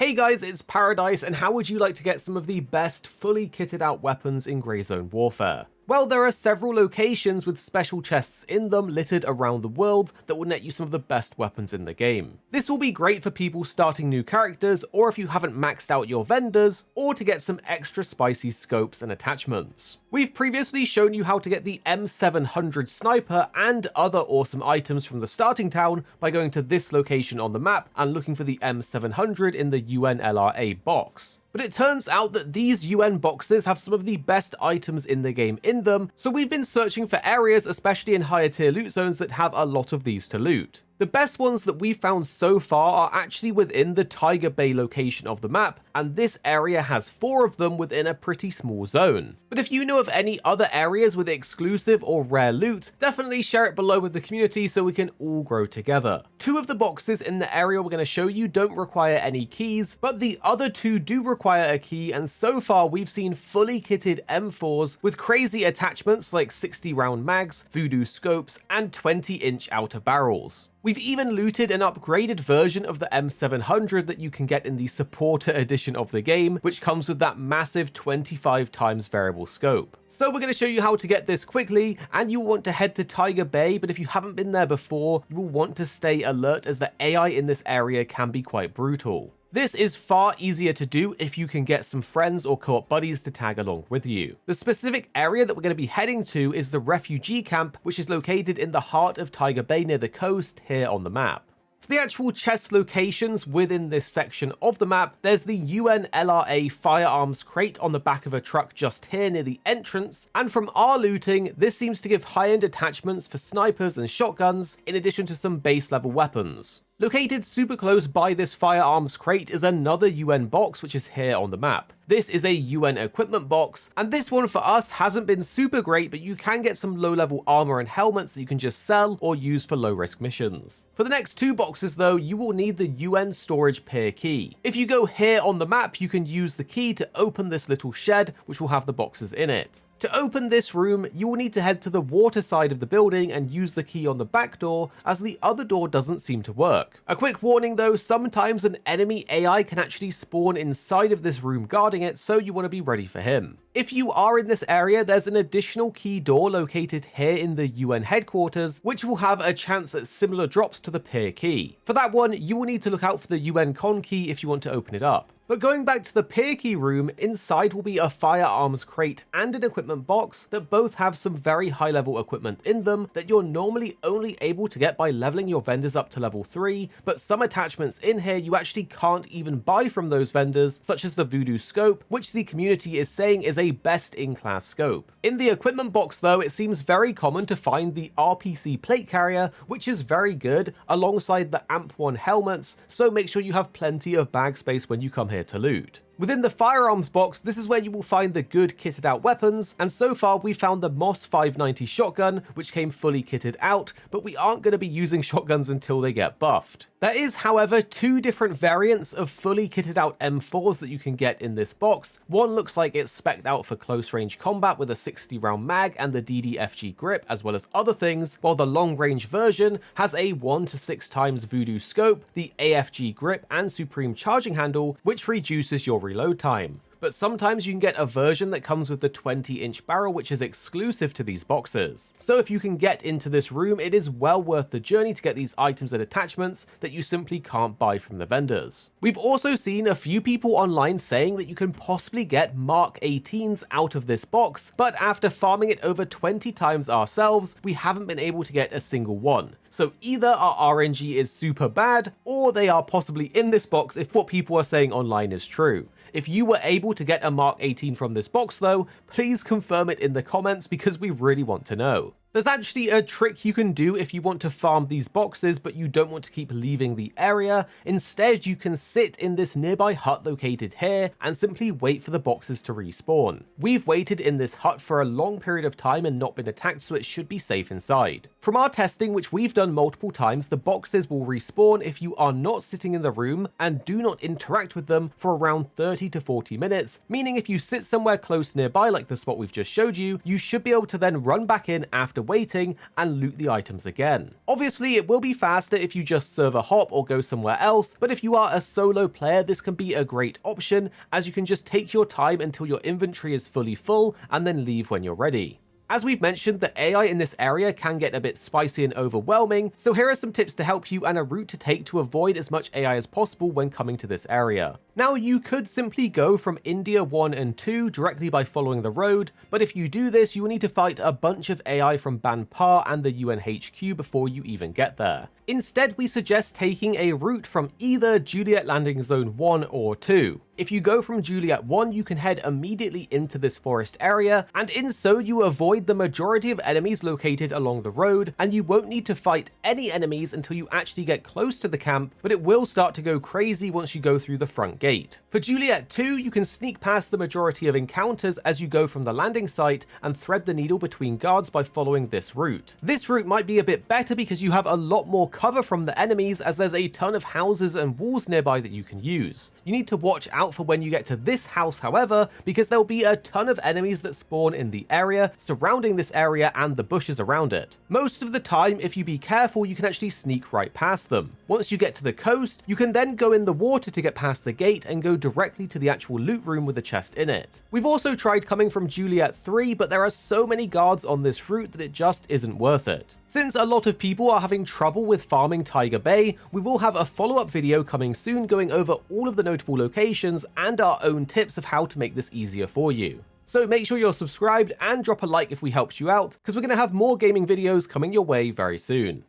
Hey guys, it's Paradise, and how would you like to get some of the best fully kitted out weapons in Grey Zone Warfare? Well, there are several locations with special chests in them littered around the world that will net you some of the best weapons in the game. This will be great for people starting new characters, or if you haven't maxed out your vendors, or to get some extra spicy scopes and attachments. We've previously shown you how to get the M700 sniper and other awesome items from the starting town by going to this location on the map and looking for the M700 in the UNLRA box. But it turns out that these UN boxes have some of the best items in the game in them, so we've been searching for areas, especially in higher tier loot zones, that have a lot of these to loot. The best ones that we've found so far are actually within the Tiger Bay location of the map, and this area has 4 of them within a pretty small zone. But if you know of any other areas with exclusive or rare loot, definitely share it below with the community so we can all grow together. 2 of the boxes in the area we're going to show you don't require any keys, but the other 2 do require a key, and so far we've seen fully kitted M4s with crazy attachments like 60 round mags, voodoo scopes, and 20-inch outer barrels. We've even looted an upgraded version of the M700 that you can get in the supporter edition of the game, which comes with that massive 25x variable scope. So we're going to show you how to get this quickly, and you want to head to Tiger Bay, but if you haven't been there before, you will want to stay alert as the AI in this area can be quite brutal. This is far easier to do if you can get some friends or co-op buddies to tag along with you. The specific area that we're going to be heading to is the refugee camp, which is located in the heart of Tiger Bay near the coast here on the map. For the actual chest locations within this section of the map, there's the UNLRA firearms crate on the back of a truck just here near the entrance, and from our looting, this seems to give high-end attachments for snipers and shotguns, in addition to some base level weapons. Located super close by this firearms crate is another UN box, which is here on the map. This is a UN equipment box, and this one for us hasn't been super great, but you can get some low level armor and helmets that you can just sell or use for low risk missions. For the next 2 boxes though, you will need the UN storage pier key. If you go here on the map, you can use the key to open this little shed, which will have the boxes in it. To open this room, you will need to head to the water side of the building and use the key on the back door, as the other door doesn't seem to work. A quick warning though, sometimes an enemy AI can actually spawn inside of this room guarding it, so you want to be ready for him. If you are in this area, there's an additional key door located here in the UN headquarters, which will have a chance at similar drops to the pier key. For that one, you will need to look out for the UN con key if you want to open it up. But going back to the pier key room, inside will be a firearms crate and an equipment box that both have some very high level equipment in them that you're normally only able to get by leveling your vendors up to level 3, but some attachments in here you actually can't even buy from those vendors, such as the voodoo scope, which the community is saying is a best in class scope. In the equipment box though, it seems very common to find the RPC plate carrier, which is very good, alongside the AMP1 helmets, so make sure you have plenty of bag space when you come here to loot. Within the firearms box, this is where you will find the good kitted out weapons, and so far we found the Moss 590 shotgun, which came fully kitted out, but we aren't going to be using shotguns until they get buffed. There is, however, 2 different variants of fully kitted out M4s that you can get in this box. One looks like it's spec'd out for close range combat with a 60 round mag and the DDFG grip, as well as other things, while the long range version has a 1 to 6 times voodoo scope, the AFG grip and supreme charging handle, which reduces your reload time. But sometimes you can get a version that comes with the 20-inch barrel, which is exclusive to these boxes. So if you can get into this room, it is well worth the journey to get these items and attachments that you simply can't buy from the vendors. We've also seen a few people online saying that you can possibly get Mark 18s out of this box, but after farming it over 20 times ourselves, we haven't been able to get a single one. So either our RNG is super bad, or they are possibly in this box if what people are saying online is true. If you were able to get a Mark 18 from this box though, please confirm it in the comments because we really want to know. There's actually a trick you can do if you want to farm these boxes but you don't want to keep leaving the area. Instead, you can sit in this nearby hut located here and simply wait for the boxes to respawn. We've waited in this hut for a long period of time and not been attacked, so it should be safe inside. From our testing, which we've done multiple times, the boxes will respawn if you are not sitting in the room and do not interact with them for around 30 to 40 minutes, meaning if you sit somewhere close nearby like the spot we've just showed you, you should be able to then run back in after after waiting and loot the items again. Obviously, it will be faster if you just server hop or go somewhere else, but if you are a solo player, this can be a great option, as you can just take your time until your inventory is fully full and then leave when you're ready. As we've mentioned, the AI in this area can get a bit spicy and overwhelming, so here are some tips to help you and a route to take to avoid as much AI as possible when coming to this area. Now, you could simply go from India 1 and 2 directly by following the road, but if you do this, you will need to fight a bunch of AI from Banpar and the UNHQ before you even get there. Instead, we suggest taking a route from either Juliet Landing Zone 1 or 2. If you go from Juliet 1, you can head immediately into this forest area, and in so you avoid the majority of enemies located along the road, and you won't need to fight any enemies until you actually get close to the camp, but it will start to go crazy once you go through the front gate. For Juliet 2, you can sneak past the majority of encounters as you go from the landing site and thread the needle between guards by following this route. This route might be a bit better because you have a lot more cover from the enemies, as there's a ton of houses and walls nearby that you can use. You need to watch out for when you get to this house, however, because there'll be a ton of enemies that spawn in the area, surrounding this area and the bushes around it. Most of the time, if you be careful, you can actually sneak right past them. Once you get to the coast, you can then go in the water to get past the gate and go directly to the actual loot room with a chest in it. We've also tried coming from Juliet 3, but there are so many guards on this route that it just isn't worth it. Since a lot of people are having trouble with farming Tiger Bay, we will have a follow-up video coming soon going over all of the notable locations and our own tips of how to make this easier for you. So make sure you're subscribed and drop a like if we helped you out, because we're going to have more gaming videos coming your way very soon.